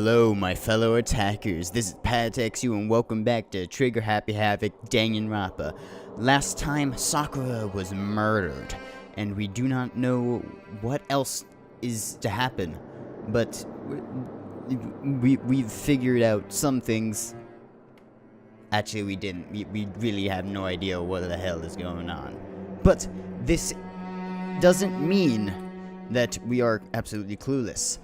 Hello, my fellow attackers. This is PatXU, and welcome back to Trigger Happy Havoc Danganronpa. Last time, Sakura was murdered, and we do not know what else is to happen. But we've figured out some things. Actually, we didn't. We really have no idea what the hell is going on. But this doesn't mean that we are absolutely clueless.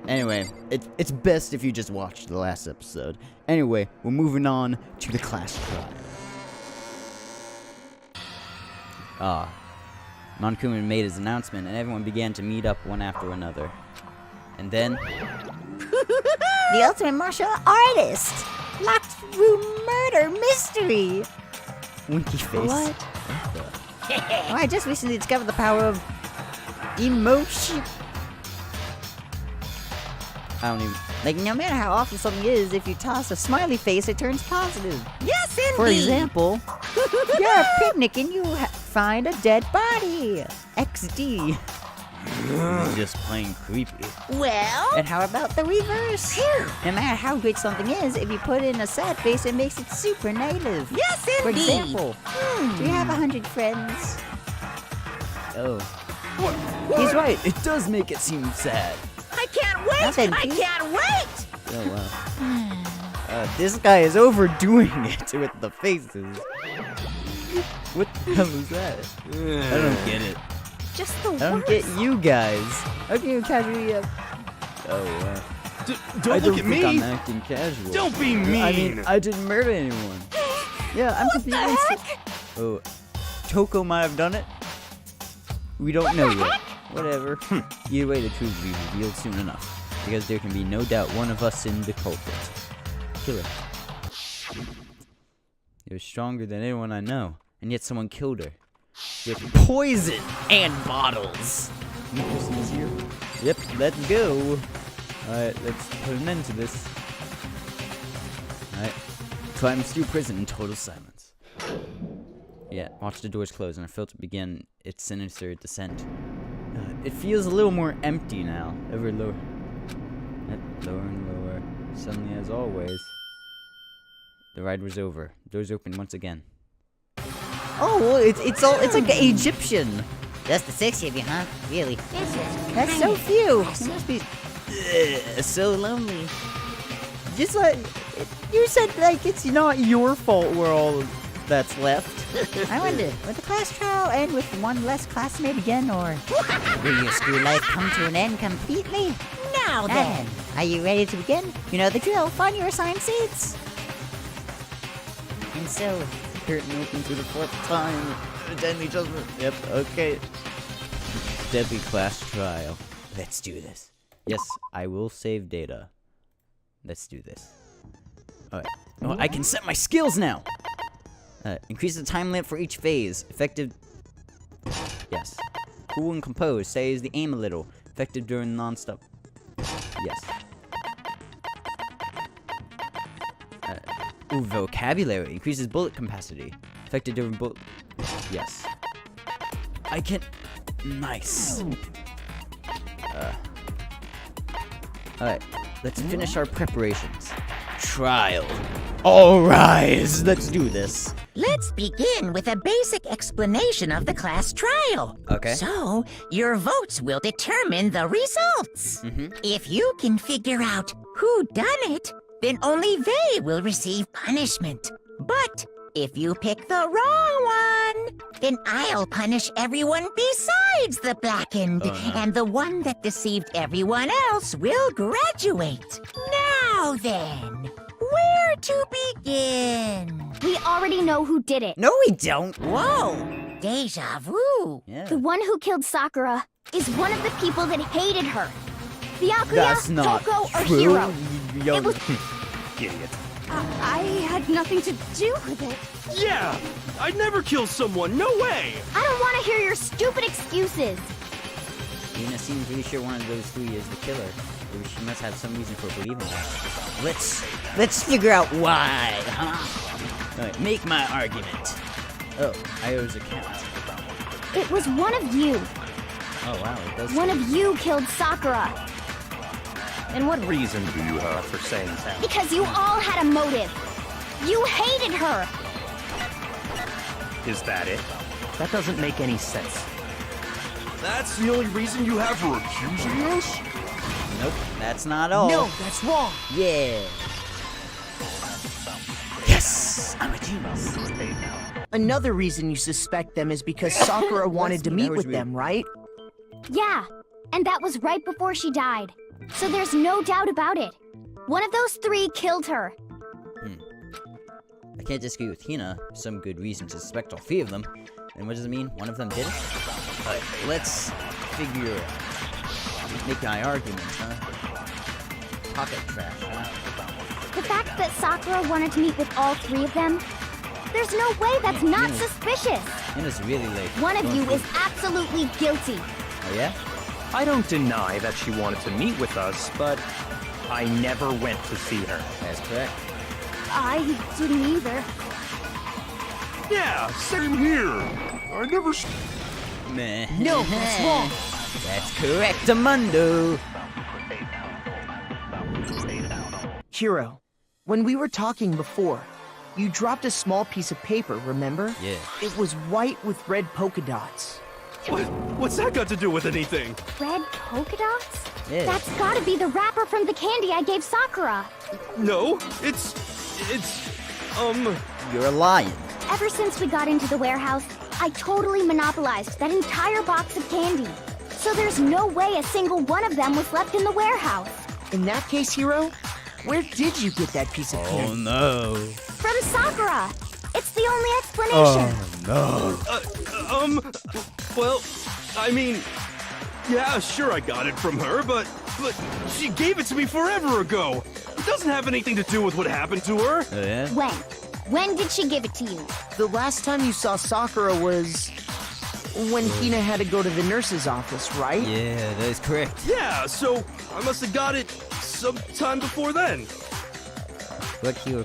Anyway, it's best if you just watch the last episode. Anyway, we're moving on to the class trial. Monkuman made his announcement, and everyone began to meet up one after another. And then... The ultimate martial artist! Locked room murder mystery! Winky face. What? Oh, I just recently discovered the power of emotion. I don't even... Like, no matter how awful something is, if you toss a smiley face, it turns positive. Yes, indeed! For example, you're at a picnic and you find a dead body. XD. just plain creepy. Well? And how about the reverse? No matter how great something is, if you put in a sad face, it makes it super negative. Yes, For indeed! example, do you have 100 friends? Oh. What? He's right, it does make it seem sad. I can't wait! Nothing. I can't wait! Oh, wow. This guy is overdoing it with the faces. What the hell is that? I don't get it. Just the I don't worst. get you guys. How can you casually, Oh, Don't I look don't at think me! I'm acting casual. Don't be mean! I mean, I didn't murder anyone. Yeah, I'm confused. Oh, Toko might have done it. We don't know yet. Whatever. Either way, the truth will be revealed soon enough, because there can be no doubt one of us in the culprit. Killer. It was stronger than anyone I know, and yet someone killed her. With poison and bottles. Nicholson's here. Yep, let's go. Alright, let's put an end to this. Alright. Climb through prison in total silence. Yeah, watch the doors close and our filter begin its sinister descent. It feels a little more empty now. Ever lower. Lower and lower. Suddenly, as always. The ride was over. Doors open once again. Oh, well, it's like Egyptian. Just the 6 of you, huh? Really? That's so few. It must be So lonely. just like you said. Like it's not your fault we're all that's left. I wonder, will the class trial end with one less classmate again, or will your school life come to an end completely? Now Then, then! are you ready to begin? You know the drill. Find your assigned seats. And so, curtain opens for the 4th time. Deadly judgment. Yep, okay. Deadly class trial. Let's do this. Yes, I will save data. Let's do this. Alright. Oh, I can set my skills now! Increase the time limit for each phase. Effective... Yes. Cool and composed. Saves the aim a little. Effective during non-stop... Yes. Ooh, vocabulary. Increases bullet capacity. Effective during bullet... Yes. I can... Nice. Alright, let's finish our preparations. Trial. All rise! Let's do this. Let's begin with a basic explanation of the class trial. Okay. So, your votes will determine the results. If you can figure out who done it, then only they will receive punishment. But if you pick the wrong one, then I'll punish everyone besides the blackened, and the one that deceived everyone else will graduate. Now then, where to begin? We already know who did it. No, we don't. Whoa, deja vu. Yeah. The one who killed Sakura is one of the people that hated her. The That's Akuya, not Toko, or true. Hero. Yo, It was- Idiot. I had nothing to do with it. Yeah! I'd never kill someone, no way! I don't want to hear your stupid excuses. Yuna seems really sure one of those 3 is the killer. Or she must have some reason for believing that. Let's figure out why, huh? Alright, make my argument. Oh, I owes a count. It was one of you. Oh wow, it does. One of you killed Sakura. And what reason do you have for saying that? Because you all had a motive. You hated her. Is that it? That doesn't make any sense. That's the only reason you have for accusing us? Nope, that's not all. No, that's wrong. Yeah. Yes, I'm a genius. Another reason you suspect them is because Sakura wanted to meet with them, right? Yeah, and that was right before she died. So there's no doubt about it. One of those three killed her. I can't disagree with Hina. Some good reason to suspect all three of them. And what does it mean? One of them did it? Alright, let's figure make my argument, huh? Pocket trash, huh? The fact that Sakura wanted to meet with all three of them, there's no way that's not suspicious. Hina's really late. One of you is absolutely guilty. Oh yeah? I don't deny that she wanted to meet with us, but I never went to see her. That's correct. I didn't either. Yeah, same here. I never. Meh. No, that's wrong. That's correct, Amundo. Hiro, when we were talking before, you dropped a small piece of paper, remember? Yeah. It was white with red polka dots. What's that got to do with anything? Red polka dots? Yeah. That's gotta be the wrapper from the candy I gave Sakura. No, it's You're lying. Ever since we got into the warehouse, I totally monopolized that entire box of candy. So there's no way a single one of them was left in the warehouse. In that case, Hiro, where did you get that piece of candy? no. From Sakura. It's the only explanation. No. Well, I mean, yeah, sure I got it from her, but she gave it to me forever ago. It doesn't have anything to do with what happened to her. Oh yeah? When? When did she give it to you? The last time you saw Sakura was when Hina had to go to the nurse's office, right? Yeah, that is correct. Yeah, so I must have got it sometime before then. What Hiro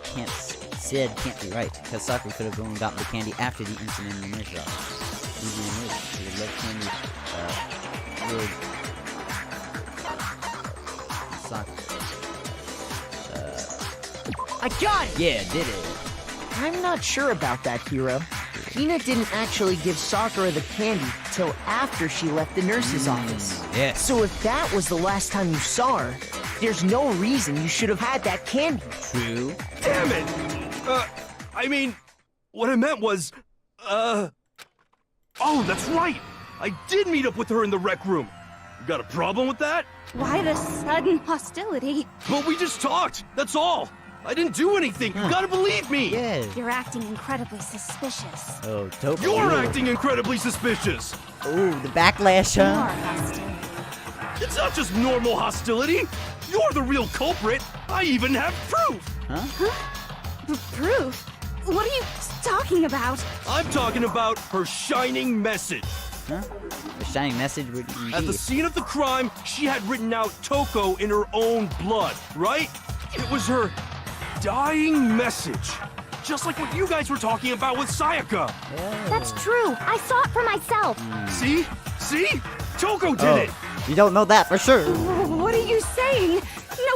said can't be right, because Sakura could have gone and gotten the candy after the incident in the nurse's office. Even in this, she would let candy, Sakura. I got it! Yeah, did it. I'm not sure about that, Hiro. Hina didn't actually give Sakura the candy till after she left the nurse's office. Yes. So if that was the last time you saw her, there's no reason you should have had that candy. True. Damn it! I mean, what I meant was, oh, that's right! I did meet up with her in the rec room. You got a problem with that? Why the sudden hostility? But we just talked, that's all! I didn't do anything, you gotta believe me! Yeah. You're acting incredibly suspicious. Oh, dope. You're acting incredibly suspicious! Oh, the backlash, More huh? hostility. It's not just normal hostility! You're the real culprit! I even have proof! Proof? What are you talking about? I'm talking about her shining message. Huh? The shining message would be... At the scene of the crime, she had written out Toko in her own blood, right? It was her dying message. Just like what you guys were talking about with Sayaka. That's true. I saw it for myself. See? See? Toko did it! You don't know that for sure. What are you saying?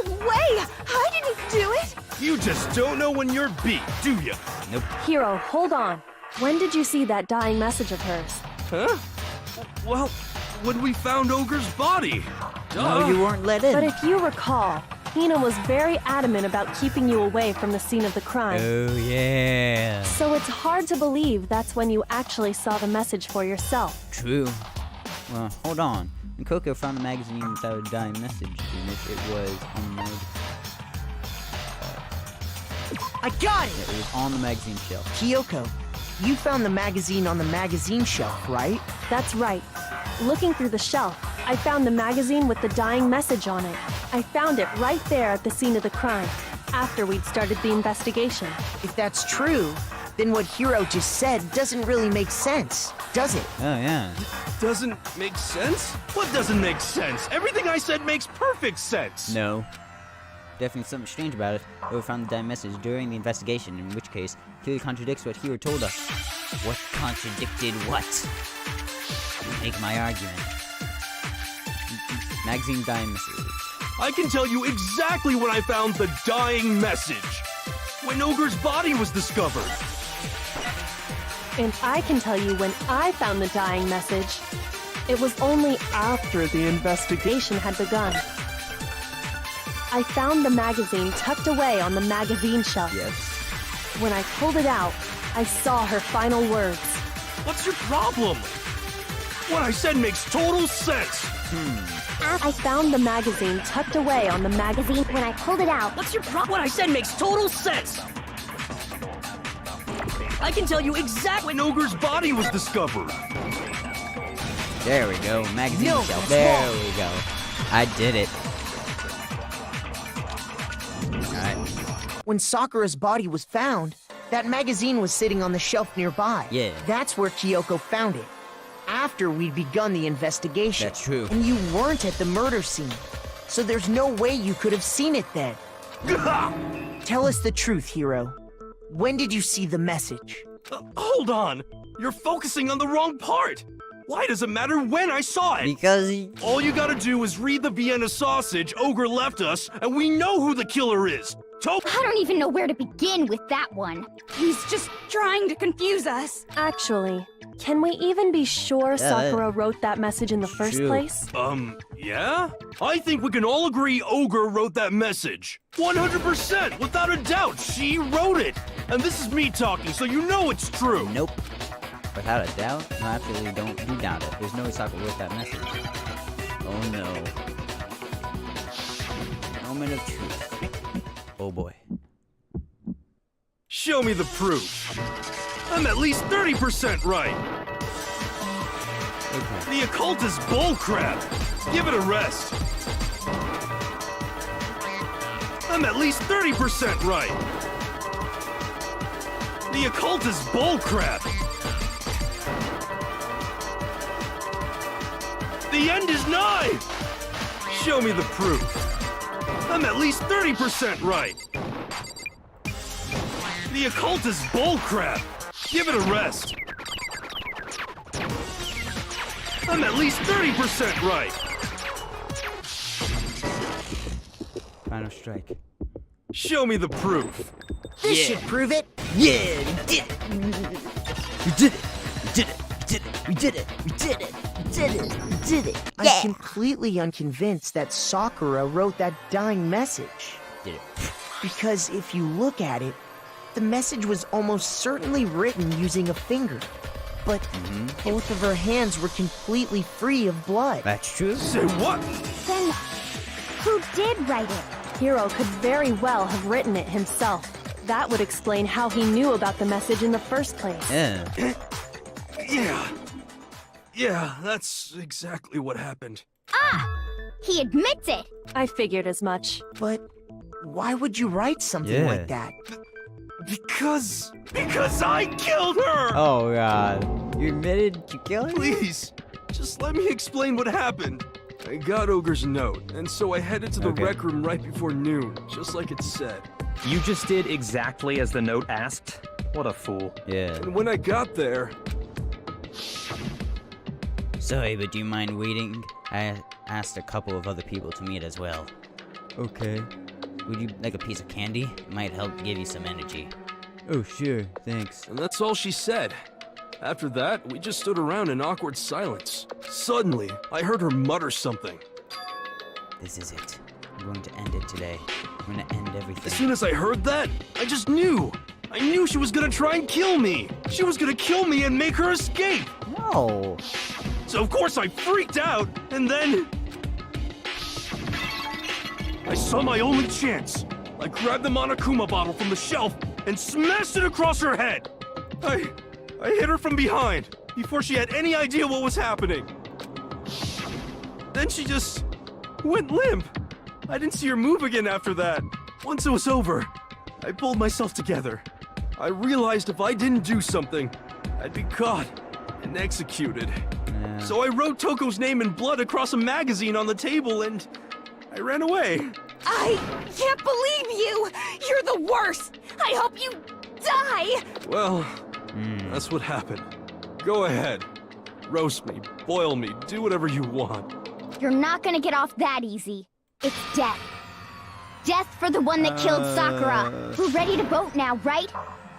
No way! I didn't do it! You just don't know when you're beat, do you? Hiro, hold on. When did you see that dying message of hers? Huh? Well, when we found Ogre's body. No, you weren't let in. But if you recall, Hina was very adamant about keeping you away from the scene of the crime. Oh, yeah. So it's hard to believe that's when you actually saw the message for yourself. True. Well, hold on. When Coco found the magazine without a dying message in it, it was on the I got it! it was on the magazine shelf. Kyoko, you found the magazine on the magazine shelf, right? That's right. Looking through the shelf, I found the magazine with the dying message on it. I found it right there at the scene of the crime, after we'd started the investigation. If that's true, then what Hiro just said doesn't really make sense, does it? Oh, yeah. Doesn't make sense? What doesn't make sense? Everything I said makes perfect sense. No. Definitely something strange about it. Whoever found the dying message during the investigation, in which case, clearly contradicts what Hiro told us. What contradicted what? Make my argument. Magazine dying message. I can tell you exactly when I found the dying message. When Ogre's body was discovered. And I can tell you when I found the dying message. It was only after the investigation had begun. I found the magazine tucked away on the magazine shelf. Yes. When I pulled it out, I saw her final words. What's your problem? What I said makes total sense. I found the magazine tucked away on the magazine. When I pulled it out, What's your problem? What I said makes total sense. I can tell you exactly. When Ogre's body was discovered. There we go. Magazine No, shelf. it's There wrong. we go. I did it. Alright. When Sakura's body was found, that magazine was sitting on the shelf nearby. Yeah. That's where Kyoko found it. After we'd begun the investigation. That's true. And you weren't at the murder scene. So there's no way you could have seen it then. Tell us the truth, Hiro. When did you see the message? Hold on. You're focusing on the wrong part. Why does it matter when I saw it? Because he... All you gotta do is read the Vienna sausage Ogre left us, and we know who the killer is. I don't even know where to begin with that one. He's just trying to confuse us. Actually, can we even be sure Sakura wrote that message in the first True. place? Yeah? I think we can all agree Ogre wrote that message. 100%, without a doubt, she wrote it. And this is me talking, so you know it's true. Nope. Without a doubt? No, absolutely don't do doubt it. There's no way Sakura wrote that message. Oh no. Moment of truth. Oh boy. Show me the proof. I'm at least 30% right. Okay. The occult is bullcrap. Give it a rest. I'm at least 30% right. The occult is bullcrap. The end is nigh. Show me the proof. I'm at least 30% right. The occult is bullcrap. Give it a rest. I'm at least 30% right. Final strike. Show me the proof. This should prove it. Yeah, we did it! We did it! We did it! We did it! We did it! We did it! We did it! We did it! I'm completely unconvinced that Sakura wrote that dying message. Did it. Because if you look at it, the message was almost certainly written using a finger. But both of her hands were completely free of blood. That's true. Say what? Then, who did write it? Hiro could very well have written it himself. That would explain how he knew about the message in the first place. Yeah. Yeah, that's exactly what happened. He admits it. I figured as much. But why would you write something like that? Because I killed her! Oh god. You admitted you killed her? Please, just let me explain what happened. I got Ogre's note, and so I headed to the rec room right before noon, just like it said. You just did exactly as the note asked? What a fool. Yeah. And when I got there... Sorry, but do you mind waiting? I asked a couple of other people to meet as well. Okay. Would you like a piece of candy? It might help give you some energy. Oh, sure. Thanks. And that's all she said. After that, we just stood around in awkward silence. Suddenly, I heard her mutter something. This is it. I'm going to end it today. I'm going to end everything. As soon as I heard that, I just knew. I knew she was gonna try and kill me. She was gonna kill me and make her escape. No. So of course I freaked out, and then... I saw my only chance. I grabbed the Monokuma bottle from the shelf and smashed it across her head. I hit her from behind before she had any idea what was happening. Then she just went limp. I didn't see her move again after that. Once it was over, I pulled myself together. I realized if I didn't do something, I'd be caught and executed. Yeah. So I wrote Toko's name in blood across a magazine on the table and I ran away. I can't believe you! You're the worst! I hope you die! Well, that's what happened. Go ahead. Roast me, boil me, do whatever you want. You're not gonna get off that easy. It's death. Death for the one that killed Sakura. We're ready to vote now, right?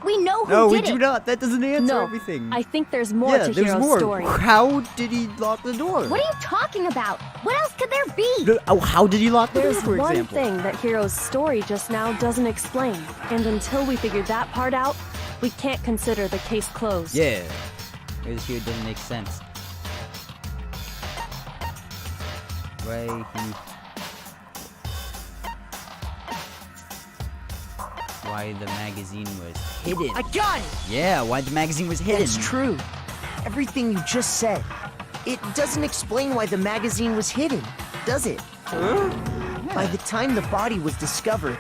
We know who No, did we do it. not. That doesn't answer No, everything. I think there's more yeah, to there's Hiro's more. story. How did he lock the door? What are you talking about? What else could there be? Oh, how did he lock the door, There's for one example? thing that Hiro's story just now doesn't explain, and until we figure that part out, we can't consider the case closed. Yeah. This here doesn't make sense. Why the magazine was hidden. I got it! Yeah, why the magazine was hidden. That's true. Everything you just said. It doesn't explain why the magazine was hidden, does it? By the time the body was discovered,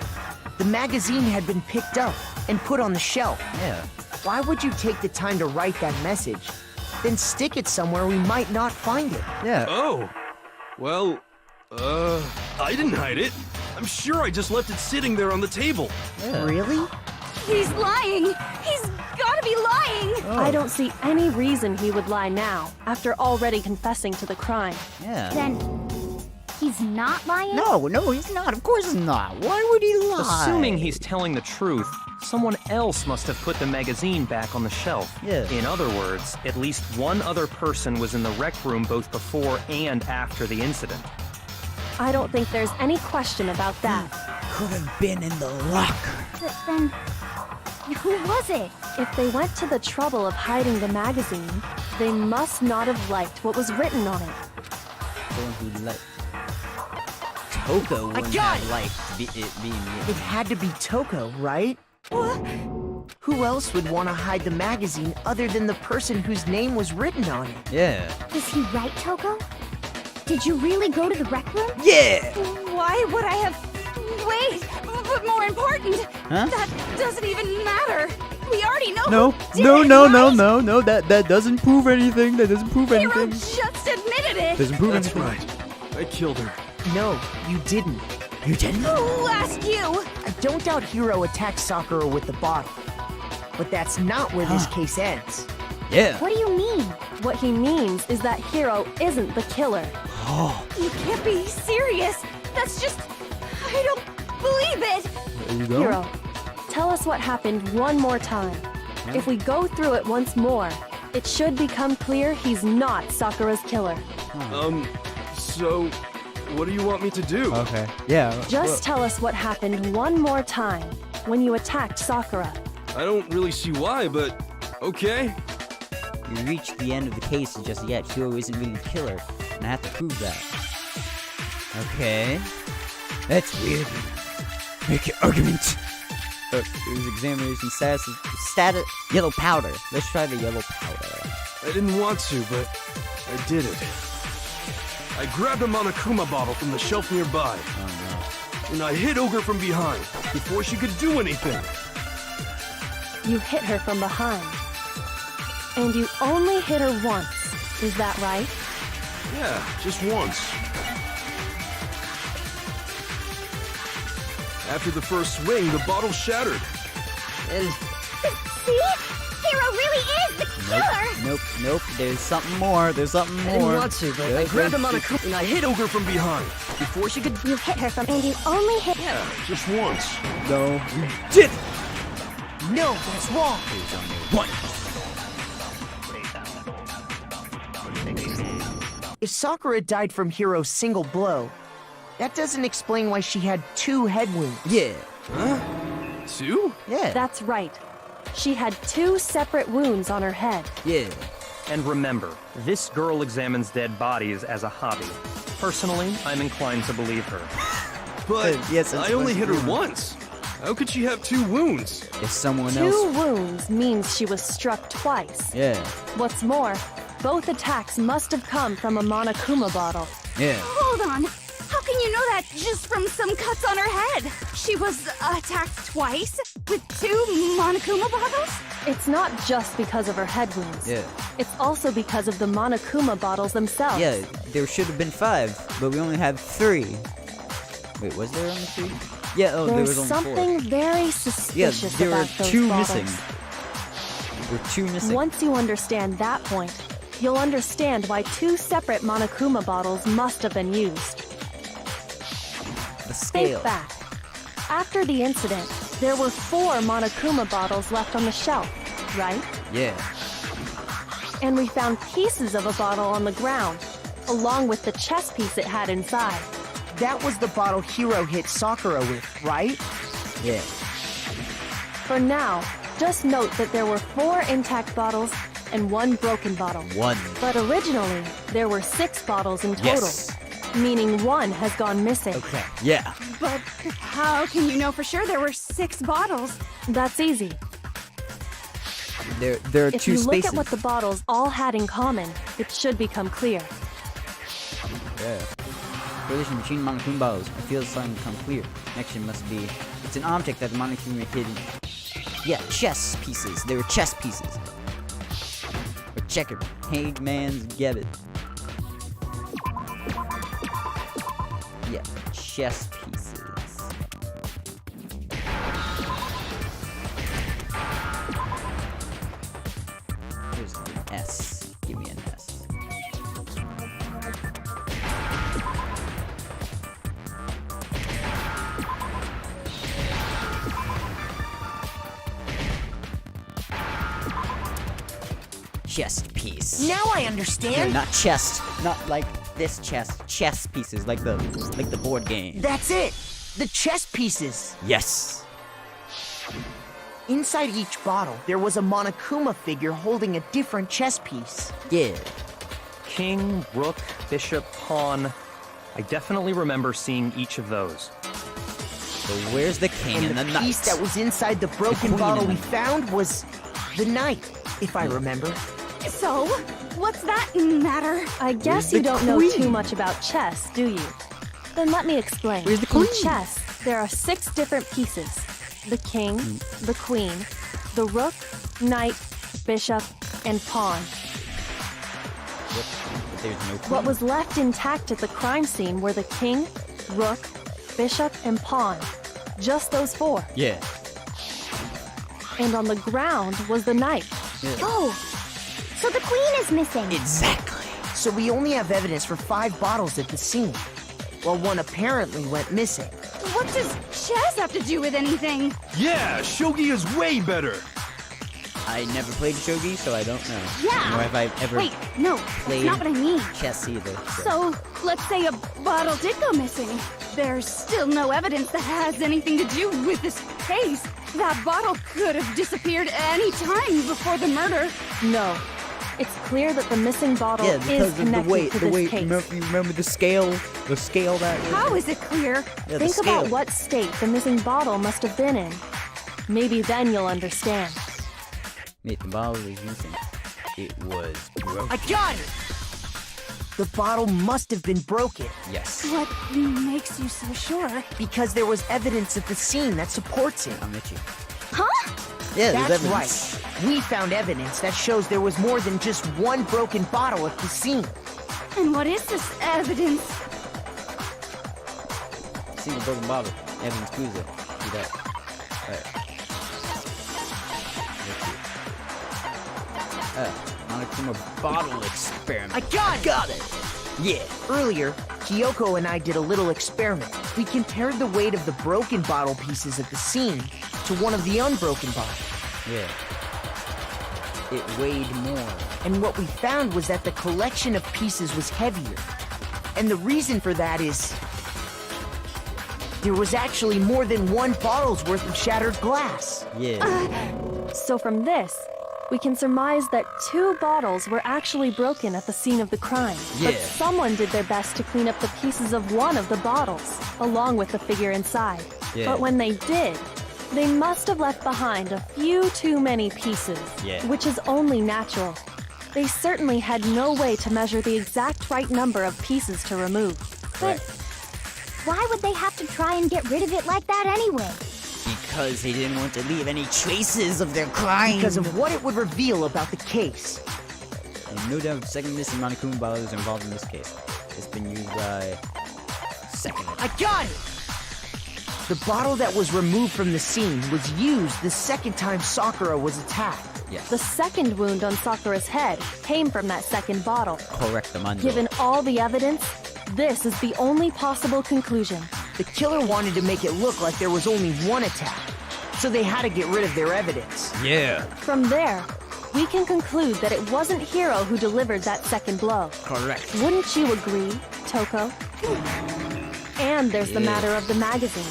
the magazine had been picked up and put on the shelf. Yeah. Why would you take the time to write that message, then stick it somewhere we might not find it? Yeah. Oh. Well, I didn't hide it. I'm sure I just left it sitting there on the table. Yeah. Really? He's lying. He's gotta be lying. Oh. I don't see any reason he would lie now, after already confessing to the crime. Yeah. Then he's not lying? No, he's not. Of course he's not. Why would he lie? Assuming he's telling the truth, someone else must have put the magazine back on the shelf. Yeah. In other words, at least one other person was in the rec room both before and after the incident. I don't think there's any question about that. Could have been in the locker. Then who was it? If they went to the trouble of hiding the magazine, they must not have liked what was written on it. Someone who let Toko wouldn't got have it. liked it being It had to be Toko, right? Who else would want to hide the magazine other than the person whose name was written on it? Yeah. Is he right, Toko? Did you really go to the rec room? Yeah. Why would I have... Wait, but more important, Huh? that doesn't even matter. We already know No. who did No. it, No. right? No. No. That doesn't prove anything. That doesn't prove Hero anything. just admitted it. Doesn't prove That's anything. right. I killed her. No, you didn't. You didn't. Who asked you? I don't doubt Hiro attacked Sakura with the bottle. But that's not where this case ends. Yeah. What do you mean? What he means is that Hiro isn't the killer. You can't be serious. That's just... I don't believe it. There you go. Hiro, tell us what happened one more time. If we go through it once more, it should become clear he's not Sakura's killer. So, what do you want me to do? Okay. Yeah. Just tell us what happened one more time when you attacked Sakura. I don't really see why, but okay. You reached the end of the case just yet. Hiro isn't really the killer, and I have to prove that. Okay. That's weird. Make your argument. It was examination status yellow powder. Let's try the yellow powder. I didn't want to, but I did it. I grabbed a Monokuma bottle from the shelf nearby, Oh and I hit Ogre from behind before she could do anything. You hit her from behind. And you only hit her once. Is that right? Yeah, just once. After the first swing, the bottle shattered. See? Hero really is the killer. Nope. There's something more. There's something more. I didn't want to, but I grabbed him on a coup And I hit Ogre from behind before she could... You hit her from... And you only hit... Yeah, just once. No, you did. No, that's wrong. One. If Sakura died from Hiro's single blow, that doesn't explain why she had 2 head wounds. Yeah. Huh? 2? Yeah. That's right. She had 2 separate wounds on her head. Yeah. And remember, this girl examines dead bodies as a hobby. Personally, I'm inclined to believe her. But yes, that's I only what- hit her once. How could she have 2 wounds? If someone 2 else. wounds means she was struck twice. Yeah. What's more, both attacks must have come from a Monokuma bottle. Yeah. Hold on. How can you know that just from some cuts on her head? She was attacked twice with 2 Monokuma bottles? It's not just because of her head wounds. Yeah. It's also because of the Monokuma bottles themselves. Yeah. There should have been 5, but we only have 3. Wait, was there only 3? Yeah. Oh, there There's was only something 4. very Yeah, suspicious there were about those 2 bottles. missing. There were 2 missing. Once you understand that point, you'll understand why 2 separate Monokuma bottles must have been used. The scale. Think back. After the incident, there were 4 Monokuma bottles left on the shelf, right? Yeah. And we found pieces of a bottle on the ground, along with the chess piece it had inside. That was the bottle Hiro hit Sakura with, right? Yeah. For now, just note that there were 4 intact bottles and 1 broken bottle. 1. But originally, there were 6 bottles in total, Yes. meaning 1 has gone missing. Okay. Yeah. But how can you know for sure there were 6 bottles? That's easy. There are If 2 you look spaces. at what the bottles all had in common, it should become clear. Yeah. Relation between Monokuma bottles. I feel something become clear. Connection must be. It's an object that the Monokuma hidden. Yeah, chess pieces. They were chess pieces. Or checker. Hangman's get it. Yeah, chess pieces. Here's an S. Give me an S. Chest piece. Now I No, understand. not chest. Not like this chest. Chess pieces, like the board game. That's it. The chess pieces. Yes. Inside each bottle, there was a Monokuma figure holding a different chess piece. Yeah. King, rook, bishop, pawn. I definitely remember seeing each of those. So where's the king and, And the the knight? piece that was inside the broken queen bottle and we the- found was the knight, if I remember. So, what's that matter? I guess the you don't know queen? too much about chess, do you? Then let me explain. Where's the queen? In chess, there are 6 different pieces. The king, the queen, the rook, knight, bishop, and pawn. But there's no queen. What was left intact at the crime scene were the king, rook, bishop, and pawn. Just those 4. Yeah. And on the ground was the knight. Oh, so the queen is missing. Exactly. So we only have evidence for 5 bottles at the scene, while one apparently went missing. What does chess have to do with anything? Yeah, shogi is way better. I never played shogi, so I don't know. Yeah. Nor have I ever Wait, no, played that's not what I mean. chess either. So, let's say a bottle did go missing. There's still no evidence that has anything to do with this case. That bottle could have disappeared any time before the murder. No. It's clear that the missing bottle Yeah, is because of connected the weight. to The this weight. case. You remember the scale? The scale that was. How is it clear? Yeah, the Think scale. about what state the missing bottle must have been in. Maybe then you'll understand. Wait, the bottle was missing. It was broken. I got it! The bottle must have been broken, Yes. What makes you so sure? because there was evidence at the scene that supports it. I'm with you. Huh? Yeah, there's That's evidence. right. We found evidence that shows there was more than just one broken bottle at the scene. And what is this evidence? Single broken bottle. Evidence proves it. See that. Alright. Monokuma bottle experiment. I got it! Got it! Yeah. Earlier, Kyoko and I did a little experiment. We compared the weight of the broken bottle pieces at the scene to one of the unbroken bottles. Yeah. It weighed more. And what we found was that the collection of pieces was heavier. And the reason for that is there was actually more than 1 bottle's worth of shattered glass. Yeah. So from this, we can surmise that 2 bottles were actually broken at the scene of the crime. But Yeah. someone did their best to clean up the pieces of one of the bottles, along with the figure inside. Yeah. But when they did, they must have left behind a few too many pieces, Yeah. which is only natural. They certainly had no way to measure the exact right number of pieces to remove. But why would they have to try and get rid of it like that anyway? Because they didn't want to leave any traces of their crime. Because of what it would reveal about the case. And no doubt, second missing Monokuma bottle is involved in this case. It's been used by second. I got it! The bottle that was removed from the scene was used the second time Sakura was attacked. Yes. The second wound on Sakura's head came from that second bottle. Correct the mundo. Given all the evidence, this is the only possible conclusion. The killer wanted to make it look like there was only one attack, so they had to get rid of their evidence. Yeah. From there, we can conclude that it wasn't Hiro who delivered that second blow. Correct. Wouldn't you agree, Toko? And there's the matter of the magazine.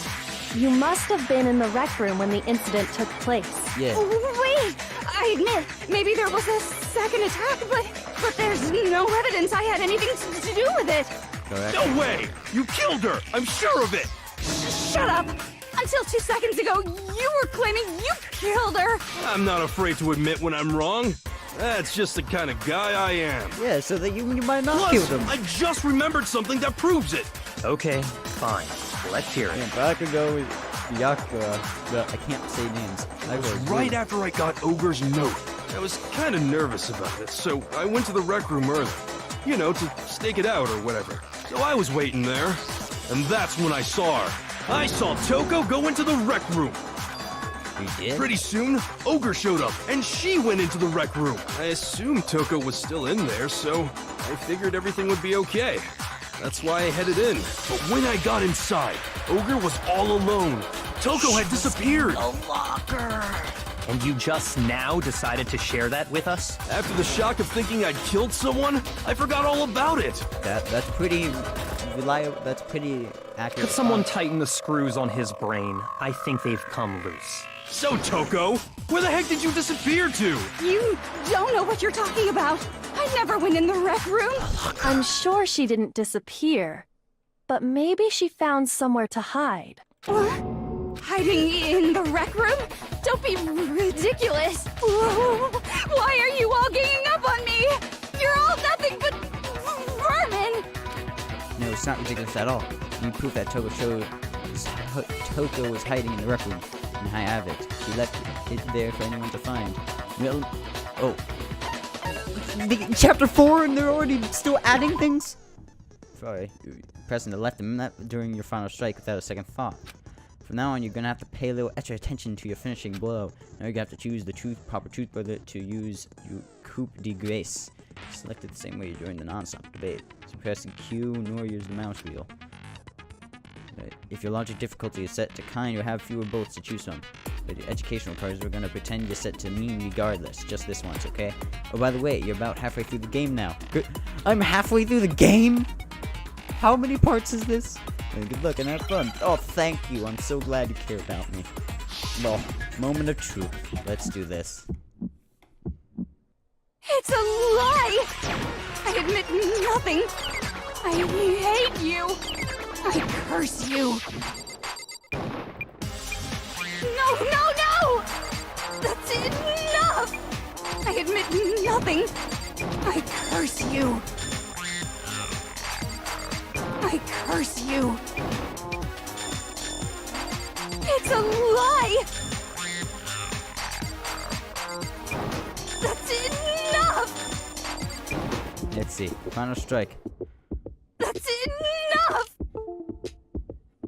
You must have been in the rec room when the incident took place. Yeah. Wait, I admit, maybe there was a second attack, but there's no evidence I had anything to do with it. Correct. No way! You killed her! I'm sure of it! Shut up! Until 2 seconds ago, you were claiming you killed her. I'm not afraid to admit when I'm wrong. That's just the kind of guy I am. Yeah, so that you might not kill Plus, them. I just remembered something that proves it. Okay, fine. Let's hear it. Yeah, Bakugo is Yakura, but I can't say names. I was Right after I got Ogre's note, I was kind of nervous about it, so I went to the rec room early. You know, to stake it out or whatever. So I was waiting there, and that's when I saw her. I saw Toko go into the rec room. You did? Pretty soon, Ogre showed up, and she went into the rec room. I assumed Toko was still in there, so I figured everything would be okay. That's why I headed in. But when I got inside, Ogre was all alone. Toko had disappeared. And you just now decided to share that with us? After the shock of thinking I'd killed someone, I forgot all about it. That's pretty reliable. That's pretty accurate. Could someone tighten the screws on his brain? I think they've come loose. So, Toko, where the heck did you disappear to? You don't know what you're talking about. I never went in the rec room. I'm sure she didn't disappear, but maybe she found somewhere to hide. What? Hiding in the rec room? Don't be ridiculous. Whoa. Why are you all ganging up on me? You're all nothing but vermin. No, it's not ridiculous at all. You prove that Toko was hiding in the rec room, and I have it. She left it there for anyone to find. Well, oh. Chapter 4 and they're already still adding things? Sorry. Pressing the left during your final strike without a second thought. From now on, you're gonna have to pay a little extra attention to your finishing blow. Now you're gonna have to choose the proper truth brother to use your coup de grace. Select it the same way during the non-stop debate. So pressing Q nor use the mouse wheel. If your logic difficulty is set to kind, you'll have fewer bullets to choose from. But your educational cards, we're gonna pretend you're set to mean regardless. Just this once, okay? Oh, by the way, you're about halfway through the game now. Good. I'm halfway through the game? How many parts is this? Good luck and have fun. Oh, thank you. I'm so glad you care about me. Well, moment of truth. Let's do this. It's a lie! I admit nothing. I hate you. I curse you. No! That's enough! I admit nothing. I curse you. I curse you. It's a lie! That's enough! Let's see. Final strike. That's enough!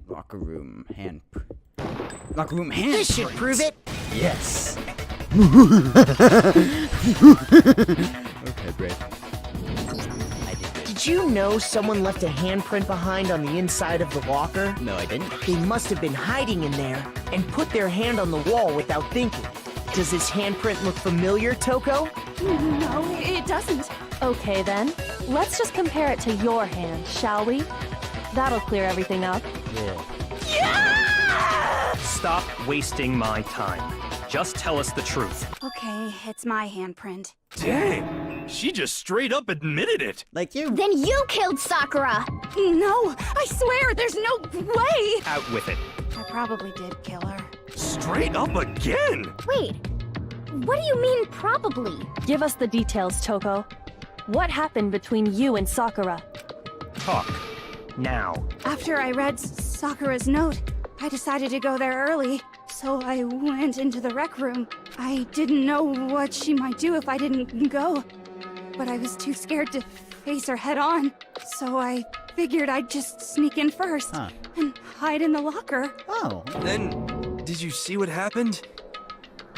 Locker room hand. Locker room hand. This should prove it. Yes. Okay, great. I did good. Did you know someone left a handprint behind on the inside of the locker? No, I didn't. They must have been hiding in there and put their hand on the wall without thinking. Does this handprint look familiar, Toko? No, it doesn't. Okay then, let's just compare it to your hand, shall we? That'll clear everything up. Yeah. Stop wasting my time. Just tell us the truth. Okay, it's my handprint. Dang, she just straight up admitted it. Like you. Then you killed Sakura! No, I swear, there's no way! Out with it. I probably did kill her. Straight up again. Wait, what do you mean probably? Give us the details, Toko. What happened between you and Sakura? Talk. Now. After I read Sakura's note, I decided to go there early, so I went into the rec room. I didn't know what she might do if I didn't go, but I was too scared to face her head on, so I figured I'd just sneak in first and hide in the locker. Oh. Then, did you see what happened?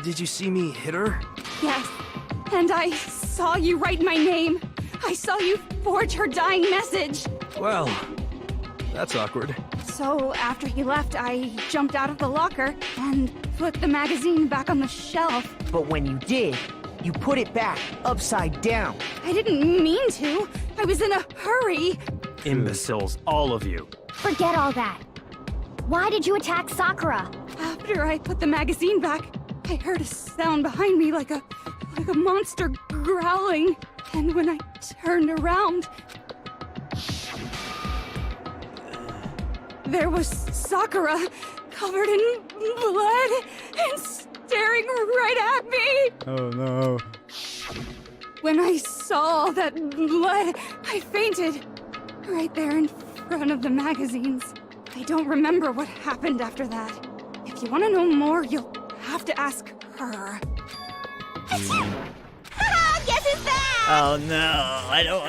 Did you see me hit her? Yes, and I saw you write my name. I saw you forge her dying message. Well, that's awkward. So after he left, I jumped out of the locker and put the magazine back on the shelf. But when you did, you put it back upside down. I didn't mean to. I was in a hurry. Imbeciles, all of you. Forget all that. Why did you attack Sakura? After I put the magazine back, I heard a sound behind me like a monster growling. And when I turned around, there was Sakura, covered in blood and staring right at me. Oh no. When I saw that blood, I fainted. Right there in front of the magazines. I don't remember what happened after that. If you want to know more, you'll have to ask her. Guess it's back! Oh no, I don't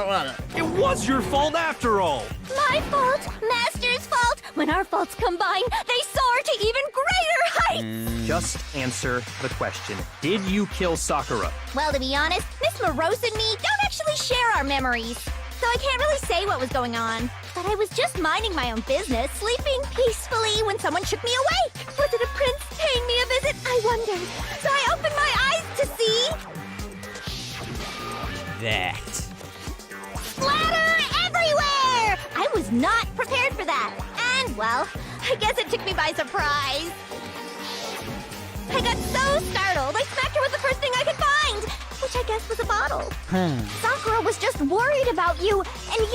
wanna. It was your fault after all! My fault, Master's fault. When our faults combine, they soar to even greater heights. Just answer the question. Did you kill Sakura? Well, to be honest, Miss Morose and me don't actually share our memories. So I can't really say what was going on. But I was just minding my own business, sleeping peacefully when someone shook me awake. Was it a prince paying me a visit? I wondered. So I opened my eyes to see... That. splatter everywhere! I was not prepared for that. And, well, I guess it took me by surprise. I got so startled, I smacked her with the first thing I could find, which I guess was a bottle. Sakura was just worried about you, and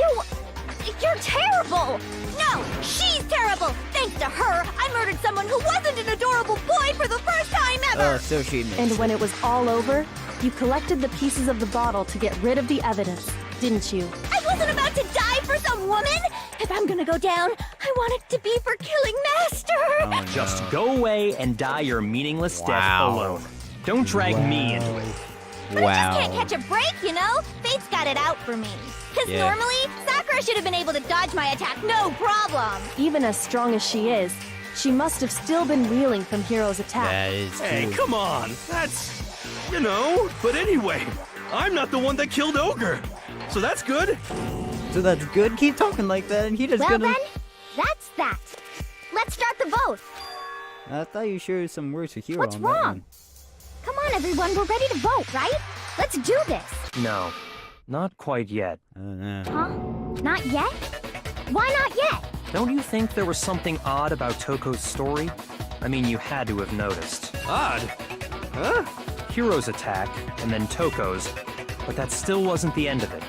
you're terrible. No, she's terrible. Thanks to her, I murdered someone who wasn't an adorable boy for the first time ever. Oh, so she admits And it. when it was all over, you collected the pieces of the bottle to get rid of the evidence, didn't you? I wasn't about to die for some woman. If I'm gonna go down, I want it to be for killing Master. Oh, no. Just go away and die your meaningless death Wow. alone. Don't drag me into it. But I just can't catch a break, you know? Fate's got it out for me. Because Yeah. normally, Sakura should have been able to dodge my attack, no problem. Even as strong as she is, she must have still been reeling from Hiro's attack. That is Hey, true. come on! That's... you know... But anyway, I'm not the one that killed Ogre! So that's good! So that's good. Keep talking like that, and he just Well gonna. then, that's that. Let's start the vote. I thought you shared some words for Hero. What's on that wrong? one. Come on, everyone, we're ready to vote, right? Let's do this. No, not quite yet. I don't know. Huh? Not yet? Why not yet? Don't you think there was something odd about Toko's story? I mean, you had to have noticed. Odd. Huh? Hiro's attack, and then Toko's, but that still wasn't the end of it.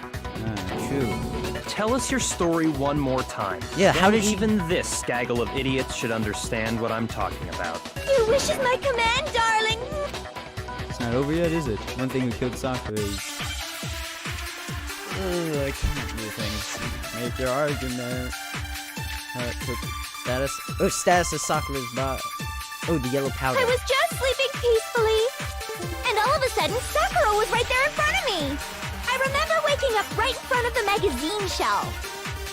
True. Tell us your story one more time. Yeah, how Then did she- even this gaggle of idiots should understand what I'm talking about. Your wish is my command, darling. It's not over yet, is it? One thing we killed Sakura is. I can't do things. Make your argument. Put status. Oh, status of Sakura's bot. Oh, the yellow powder. I was just sleeping peacefully. And all of a sudden, Sakura was right there in front of me. I remember waking up right in front of the magazine shelf.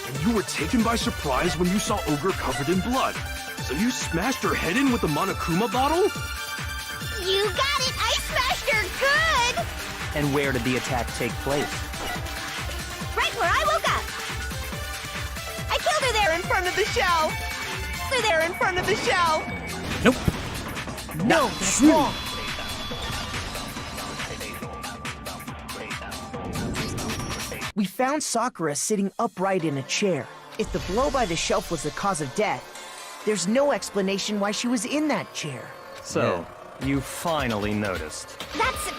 And you were taken by surprise when you saw Ogre covered in blood. So you smashed her head in with the Monokuma bottle? You got it! I smashed her good! And where did the attack take place? Right where I woke up. I killed her there in front of the shelf. They're there in front of the shelf. Nope. No, that's wrong. We found Sakura sitting upright in a chair. If the blow by the shelf was the cause of death, there's no explanation why she was in that chair. So, you finally noticed. That's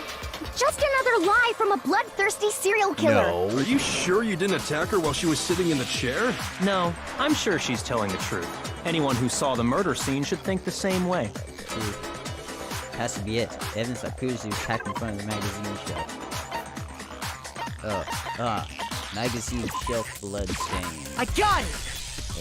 just another lie from a bloodthirsty serial killer. Are you sure you didn't attack her while she was sitting in the chair? No, I'm sure she's telling the truth. Anyone who saw the murder scene should think the same way. Has to be it. Evidence that proves he was packed in front of the magazine shelf. Magazine shelf blood stain. I got it!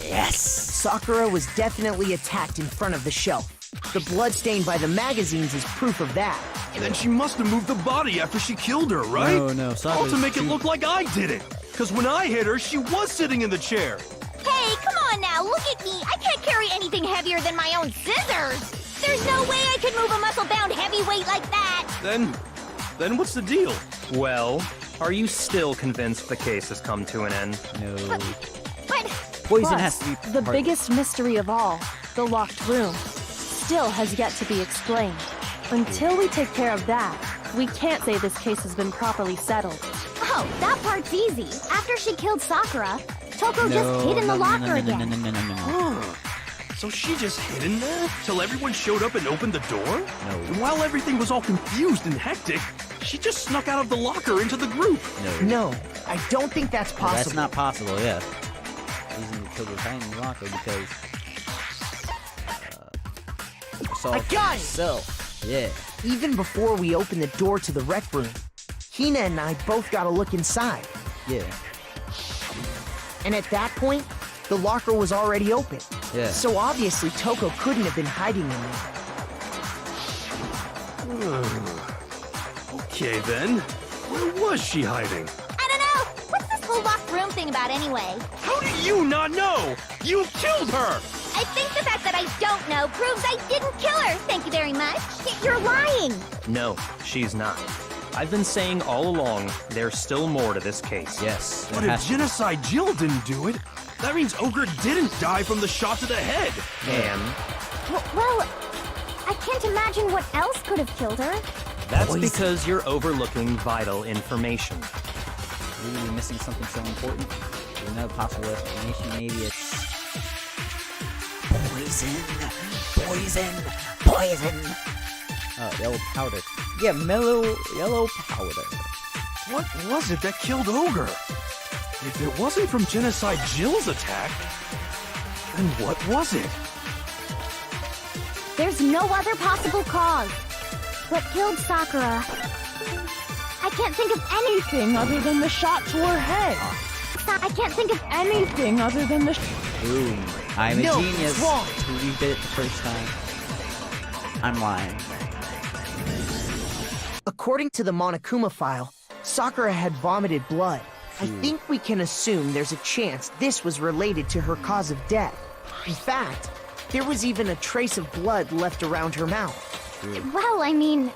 Yes! Sakura was definitely attacked in front of the shelf. The blood stain by the magazines is proof of that. Then she must have moved the body after she killed her, right? No, All Sakura's to make it too- look like I did it. Because when I hit her, she was sitting in the chair. Hey, come on now, look at me. I can't carry anything heavier than my own scissors. There's no way I could move a muscle-bound heavyweight like that. Then what's the deal? Well, are you still convinced the case has come to an end? No. But Poison Plus, has to be the part- biggest mystery of all, the locked room, still has yet to be explained. Until we take care of that, we can't say this case has been properly settled. Oh, that part's easy. After she killed Sakura, Toko just hid in the locker again. Huh. So she just hid in there till everyone showed up and opened the door? No. And while everything was all confused and hectic, she just snuck out of the locker into the group. No, I don't think that's No, possible. that's not possible, yeah. Using the killer hiding in the locker because... I got it! So, yeah. Even before we opened the door to the rec room, Hina and I both got a look inside. Yeah. And at that point, the locker was already open. Yeah. So obviously Toko couldn't have been hiding in there. Okay then, where was she hiding? I don't know. What's this whole locked room thing about anyway? How do you not know? You killed her! I think the fact that I don't know proves I didn't kill her. Thank you very much. You're lying. No, she's not. I've been saying all along, there's still more to this case. Yes. But if Genocide Jill didn't do it, that means Ogre didn't die from the shot to the head. And Well, I can't imagine what else could have killed her. that's because you're overlooking vital information. Really missing something so important. There's no possible explanation. Maybe it's... Poison! Oh, yellow powder. Yeah, mellow yellow powder. What was it that killed Ogre? If it wasn't from Genocide Jill's attack, then what was it? There's no other possible cause. What killed Sakura? I can't think of anything other than the shot to her head. I can't think of anything other than the... Boom. I'm a No, genius. it's wrong. You did it the first time. I'm lying. According to the Monokuma file, Sakura had vomited blood. I think we can assume there's a chance this was related to her cause of death. In fact, there was even a trace of blood left around her mouth. Well, I mean,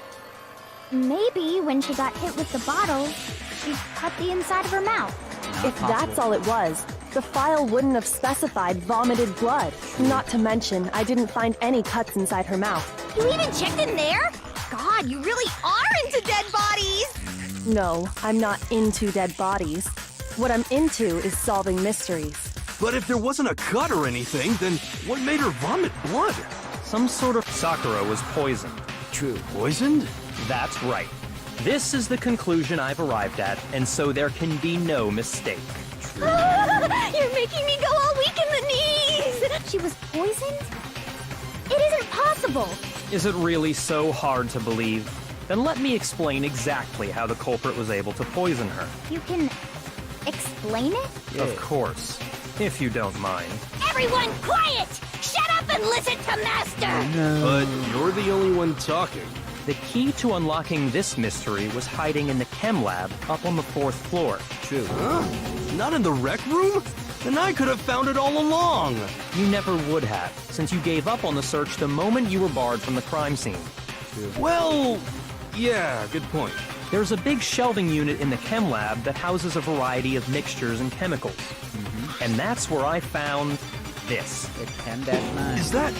maybe when she got hit with the bottle, she cut the inside of her mouth. If that's all it was, the file wouldn't have specified vomited blood. Not to mention, I didn't find any cuts inside her mouth. You even checked in there? God, you really are into dead bodies! No, I'm not into dead bodies. What I'm into is solving mysteries. But if there wasn't a cut or anything, then what made her vomit blood? Some sort of Sakura was poisoned. True. Poisoned? That's right. This is the conclusion I've arrived at, and so there can be no mistake. You're making me go all weak in the knees! She was poisoned? It isn't possible! Is it really so hard to believe? Then let me explain exactly how the culprit was able to poison her. You can explain it? Of course, if you don't mind. Everyone quiet! Shut up and listen to Master! But you're the only one talking. The key to unlocking this mystery was hiding in the chem lab up on the 4th floor. True. Huh? Not in the rec room? Then I could have found it all along. You never would have, since you gave up on the search the moment you were barred from the crime scene. Well, yeah, good point. There's a big shelving unit in the chem lab that houses a variety of mixtures and chemicals. And that's where I found this. The Chem-9. Is that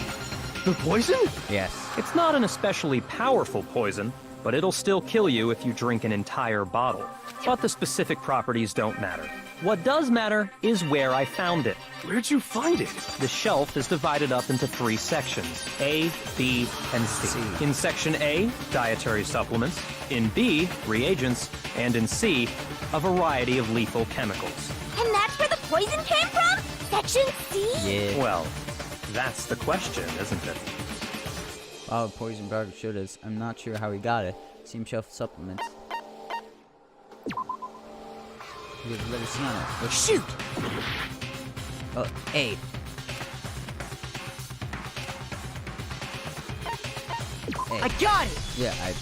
the poison? Yes. It's not an especially powerful poison, but it'll still kill you if you drink an entire bottle. But the specific properties don't matter. What does matter is where I found it. Where'd you find it? The shelf is divided up into 3 sections, A, B, and C. In section A, dietary supplements. In B, reagents. And in C, a variety of lethal chemicals. And that's where the poison came from? Section C? Yeah. Well, that's the question, isn't it? Wow, poison brother showed us. I'm not sure how he got it. Same shelf supplements. Let us see on it. Let's Shoot! Oh, A. I got it! Yeah, I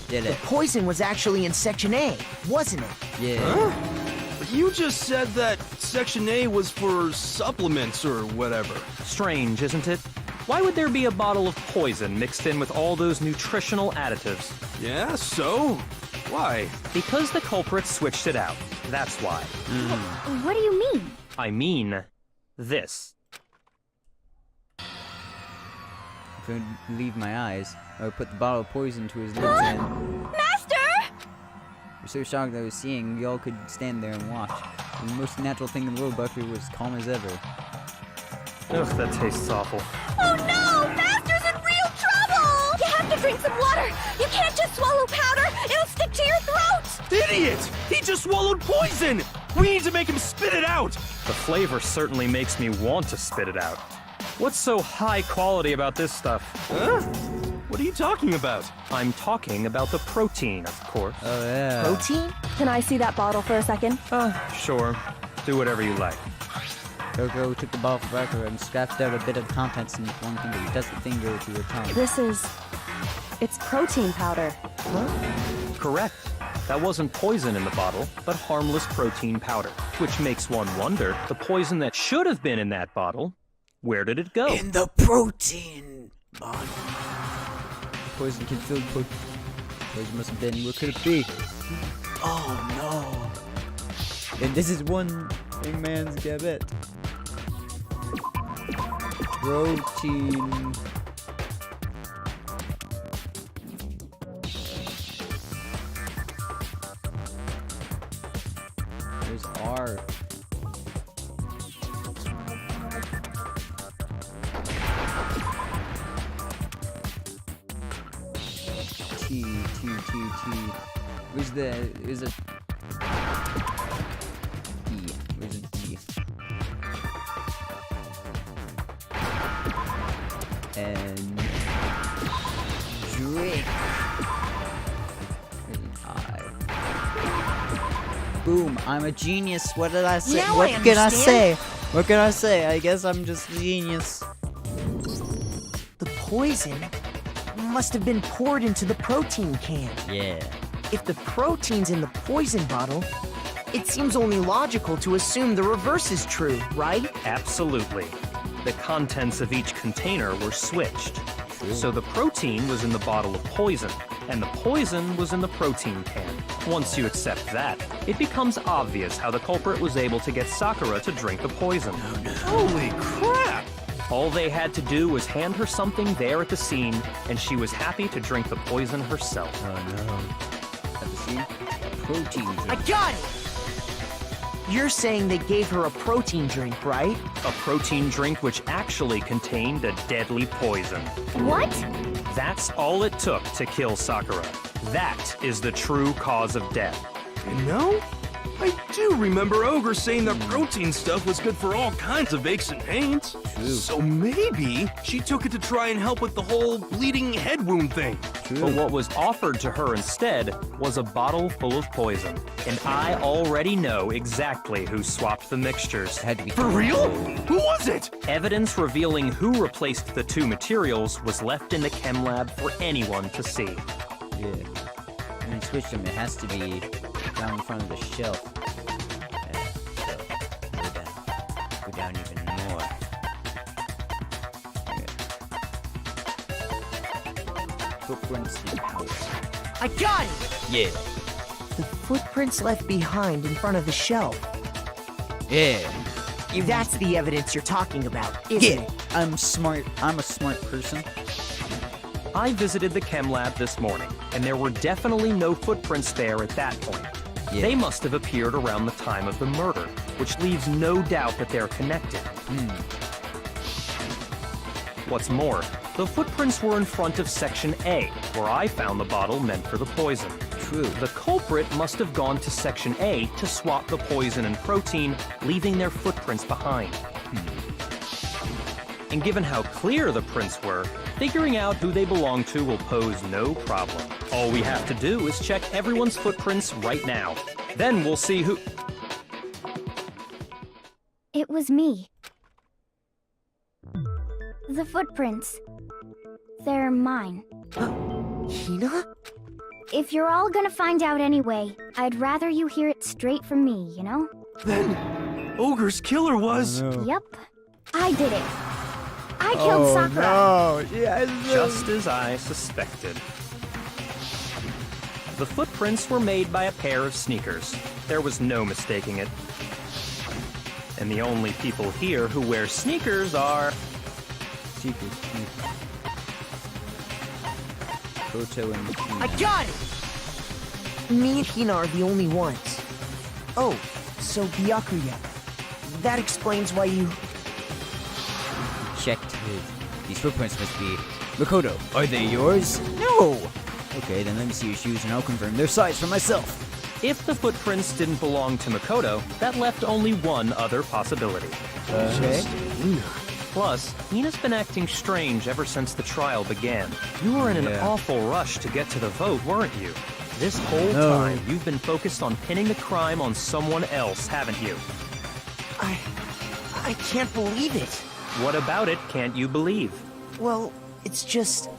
did The it. poison was actually in Section A, wasn't it? Yeah. You just said that Section A was for supplements or whatever. Strange, isn't it? Why would there be a bottle of poison mixed in with all those nutritional additives? Yeah, so? Why? Because the culprit switched it out. That's why. What do you mean? I mean, this. If I leave my eyes, I would put the bottle of poison to his lips and... Master! We're so shocked that I was seeing, we all could stand there and watch. And the most natural thing in the world, Buckley was calm as ever. Ugh, that tastes awful. Oh no! Master's in real trouble! You have to drink some water! You can't just swallow powder! It'll stick to your throat! Idiot! He just swallowed poison! We need to make him spit it out! The flavor certainly makes me want to spit it out. What's so high quality about this stuff? Huh? What are you talking about? I'm talking about the protein, of course. Oh, yeah. Protein? Can I see that bottle for a second? Sure. Do whatever you like. Coco took the bottle from Buckley and scratched out a bit of the contents and one finger. He touched the finger to her tongue. It's protein powder. Correct. That wasn't poison in the bottle, but harmless protein powder. Which makes one wonder, the poison that should have been in that bottle, where did it go? In the protein bottle. Poison can fill poison must have been. Where could it be? Oh no. And this is one big man's gambit. Protein. There's R. T. Where's the? Is it? D. Where's the D? And drink. Where's the I? Boom! I'm a genius. What did I say? Now What I can I understand. say? What can I say? I guess I'm just a genius. The poison must have been poured into the protein can. Yeah. If the protein's in the poison bottle, it seems only logical to assume the reverse is true, right? Absolutely. The contents of each container were switched. So the protein was in the bottle of poison, and the poison was in the protein can. Once you accept that, it becomes obvious how the culprit was able to get Sakura to drink the poison. Holy crap! All they had to do was hand her something there at the scene, and she was happy to drink the poison herself. Oh no. At the scene? Protein drink. I got it! You're saying they gave her a protein drink, right? A protein drink which actually contained a deadly poison. What? That's all it took to kill Sakura. That is the true cause of death. You know, I do remember Ogre saying that protein stuff was good for all kinds of aches and pains. True. So maybe she took it to try and help with the whole bleeding head wound thing. But what was offered to her instead was a bottle full of poison. And I already know exactly who swapped the mixtures. Had to be For real? Who was it? Evidence revealing who replaced the two materials was left in the chem lab for anyone to see. Yeah. And then switch them. It has to be down in front of the shelf. Yeah, so go down. Go down even more. Okay. Footprints in the house. I got it! Yeah. The footprints left behind in front of the shelf. Yeah. That's the evidence you're talking about, isn't it? I'm smart. I'm a smart person. I visited the chem lab this morning, and there were definitely no footprints there at that point. Yeah. They must have appeared around the time of the murder, which leaves no doubt that they're connected. What's more, the footprints were in front of Section A, where I found the bottle meant for the poison. True. The culprit must have gone to Section A to swap the poison and protein, leaving their footprints behind. And given how clear the prints were, figuring out who they belong to will pose no problem. All we have to do is check everyone's footprints right now. Then we'll see who... It was me. The footprints. They're mine. Hina? If you're all gonna find out anyway, I'd rather you hear it straight from me, you know? Then Ogre's killer was... Yep. I did it. I killed Sakura. No. Yes. Just as I suspected. The footprints were made by a pair of sneakers. There was no mistaking it. And the only people here who wear sneakers are... Secret. Koto and Hina. I got it! Me and Hina are the only ones. Oh, so Byakuya. That explains why you... Checked these footprints must be... Makoto, are they yours? No! Okay, then let me see your shoes and I'll confirm their size for myself. If the footprints didn't belong to Makoto, that left only one other possibility. Okay. Plus, Hina's been acting strange ever since the trial began. You were in an awful rush to get to the vote, weren't you? This whole time, you've been focused on pinning the crime on someone else, haven't you? I can't believe it. What about it can't you believe? Well, it's just...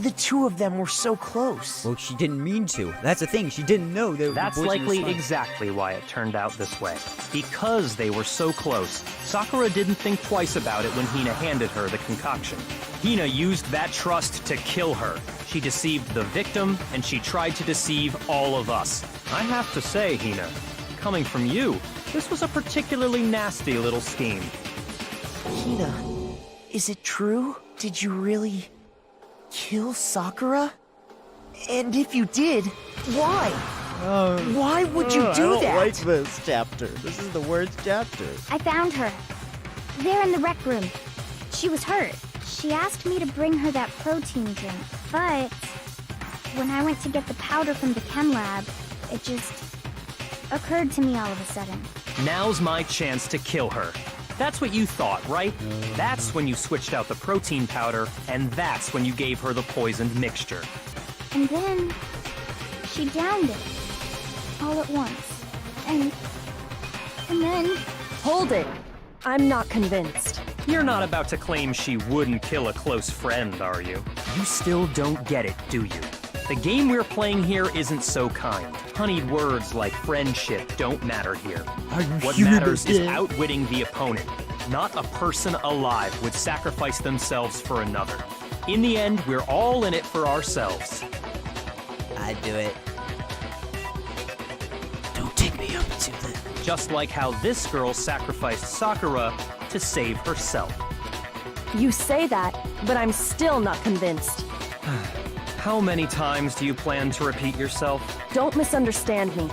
the two of them were so close. Well, she didn't mean to. That's the thing. She didn't know that. That's likely exactly why it turned out this way. Because they were so close, Sakura didn't think twice about it when Hina handed her the concoction. Hina used that trust to kill her. She deceived the victim, and she tried to deceive all of us. I have to say, Hina, coming from you, this was a particularly nasty little scheme. Hina, is it true? Did you really... kill Sakura? And if you did, why? Why would you do that? I don't like this chapter. This is the worst chapter. I found her. There in the rec room. She was hurt. She asked me to bring her that protein drink, but when I went to get the powder from the chem lab, it just occurred to me all of a sudden. Now's my chance to kill her. That's what you thought, right? That's when you switched out the protein powder, and that's when you gave her the poisoned mixture. And then she downed it all at once. And then... Hold it. I'm not convinced. You're not about to claim she wouldn't kill a close friend, are you? You still don't get it, do you? The game we're playing here isn't so kind. Honeyed words like friendship don't matter here. What matters is outwitting the opponent. Not a person alive would sacrifice themselves for another. In the end, we're all in it for ourselves. I'd do it. Don't take me up to that. Just like how this girl sacrificed Sakura to save herself. You say that, but I'm still not convinced. How many times do you plan to repeat yourself? Don't misunderstand me.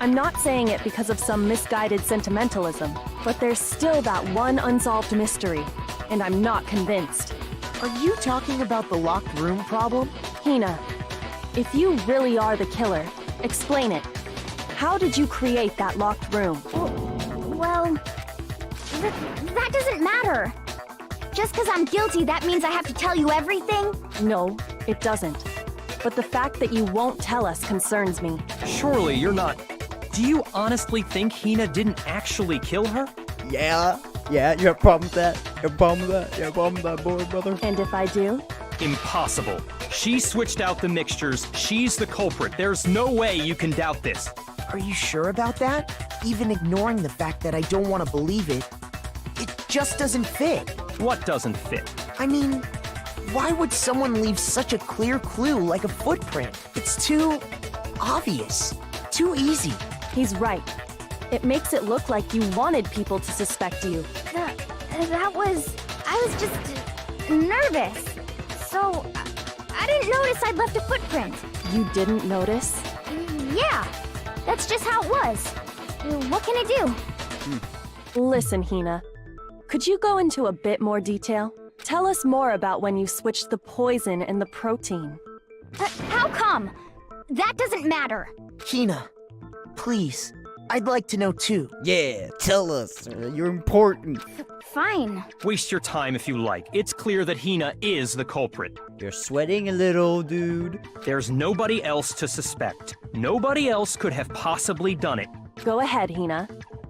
I'm not saying it because of some misguided sentimentalism, but there's still that one unsolved mystery, and I'm not convinced. Are you talking about the locked room problem? Hina, if you really are the killer, explain it. How did you create that locked room? Well, that doesn't matter. Just because I'm guilty, that means I have to tell you everything? No, it doesn't. But the fact that you won't tell us concerns me. Surely you're not... Do you honestly think Hina didn't actually kill her? Yeah, you have a problem with that? You have a problem with that? You have a problem with that, boy, brother? And if I do? Impossible. She switched out the mixtures. She's the culprit. There's no way you can doubt this. Are you sure about that? Even ignoring the fact that I don't want to believe it, it just doesn't fit. What doesn't fit? I mean, why would someone leave such a clear clue like a footprint? It's too obvious. Too easy. He's right. It makes it look like you wanted people to suspect you. I was just nervous. So, I didn't notice I'd left a footprint. You didn't notice? Yeah, that's just how it was. What can I do? Listen, Hina. Could you go into a bit more detail? Tell us more about when you switched the poison and the protein. How come? That doesn't matter. Hina, please. I'd like to know too. Yeah, tell us. You're important. Fine. Waste your time if you like. It's clear that Hina is the culprit. You're sweating a little, dude. There's nobody else to suspect. Nobody else could have possibly done it. Go ahead, Hina.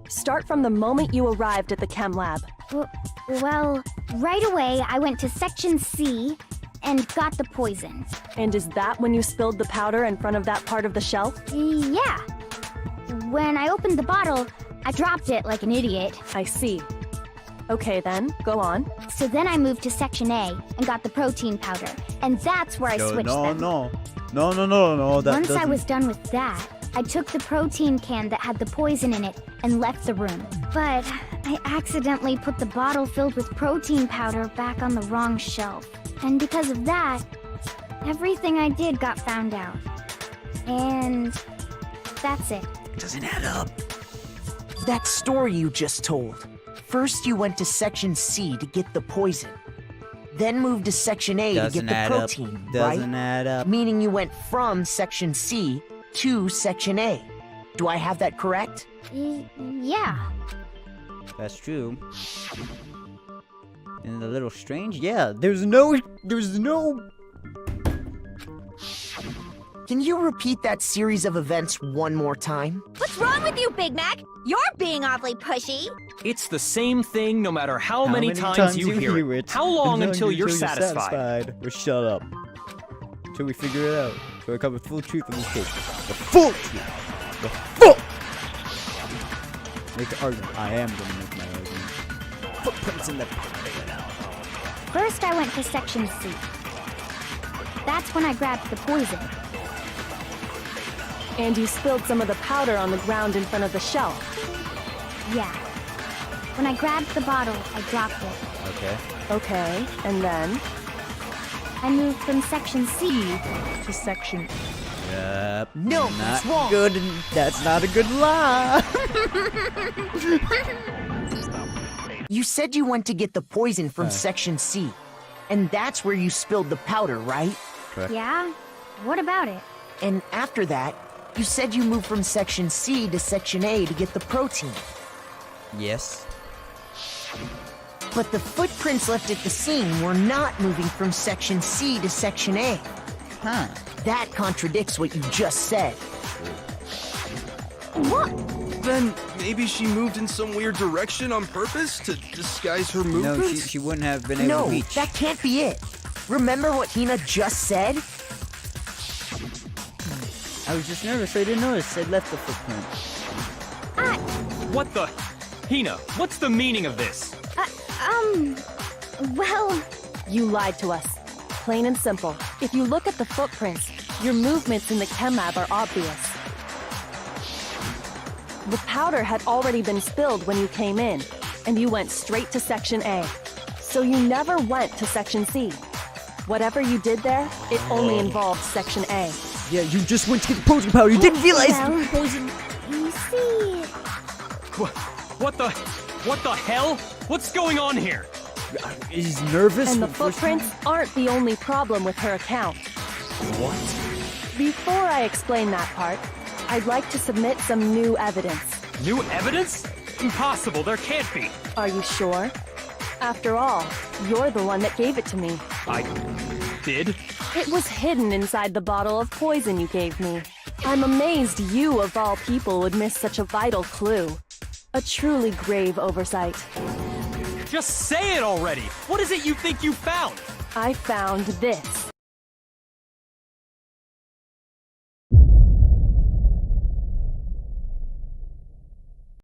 Start from the moment you arrived at the chem lab. Well, right away I went to Section C and got the poison. And is that when you spilled the powder in front of that part of the shelf? Yeah. When I opened the bottle, I dropped it like an idiot. I see. Okay then, go on. So then I moved to Section A and got the protein powder. And that's where I switched them. No. Once I was done with that, I took the protein can that had the poison in it and left the room. But I accidentally put the bottle filled with protein powder back on the wrong shelf. And because of that, everything I did got found out. And that's it. Doesn't add up. That story you just told. First you went to Section C to get the poison. Then moved to Section A to get the protein, right? Doesn't add up. Meaning you went from Section C to Section A. Do I have that correct? Yeah. That's true. And a little strange? Yeah, there's no... Can you repeat that series of events one more time? What's wrong with you, Big Mac? You're being awfully pushy. It's the same thing no matter how many times you hear it. How long until you're satisfied? Or shut up. Until we figure it out. So we come with full truth on this case. The full truth! The full... Make the argument. I am gonna make my argument. Footprints in the... First I went to Section C. That's when I grabbed the poison. And you spilled some of the powder on the ground in front of the shelf. Yeah. When I grabbed the bottle, I dropped it. Okay. Okay, and then? I moved from Section C To Section... Yep. No, Not that's wrong. good. That's not a good lie. You said you went to get the poison from Section C. And that's where you spilled the powder, right? Yeah? What about it? And after that, you said you moved from Section C to Section A to get the protein. Yes. But the footprints left at the scene were not moving from Section C to Section A. Huh. That contradicts what you just said. What? Then maybe she moved in some weird direction on purpose to disguise her No, movements? she wouldn't have been able No, to reach. that can't be it. Remember what Hina just said? I was just nervous. I didn't notice. I left the footprint. What the? Hina, what's the meaning of this? Well... You lied to us. Plain and simple. If you look at the footprints, your movements in the chem lab are obvious. The powder had already been spilled when you came in, and you went straight to Section A. So you never went to Section C. Whatever you did there, it only involved Section A. Yeah, you just went to get the poison powder. You didn't realize Well, the poison. you see... What the hell? What's going on here? He's nervous. And the for first time? footprints aren't the only problem with her account. What? Before I explain that part, I'd like to submit some new evidence. New evidence? Impossible, there can't be. Are you sure? After all, you're the one that gave it to me. I did? It was hidden inside the bottle of poison you gave me. I'm amazed you, of all people, would miss such a vital clue. A truly grave oversight. Just say it already! What is it you think you found? I found this.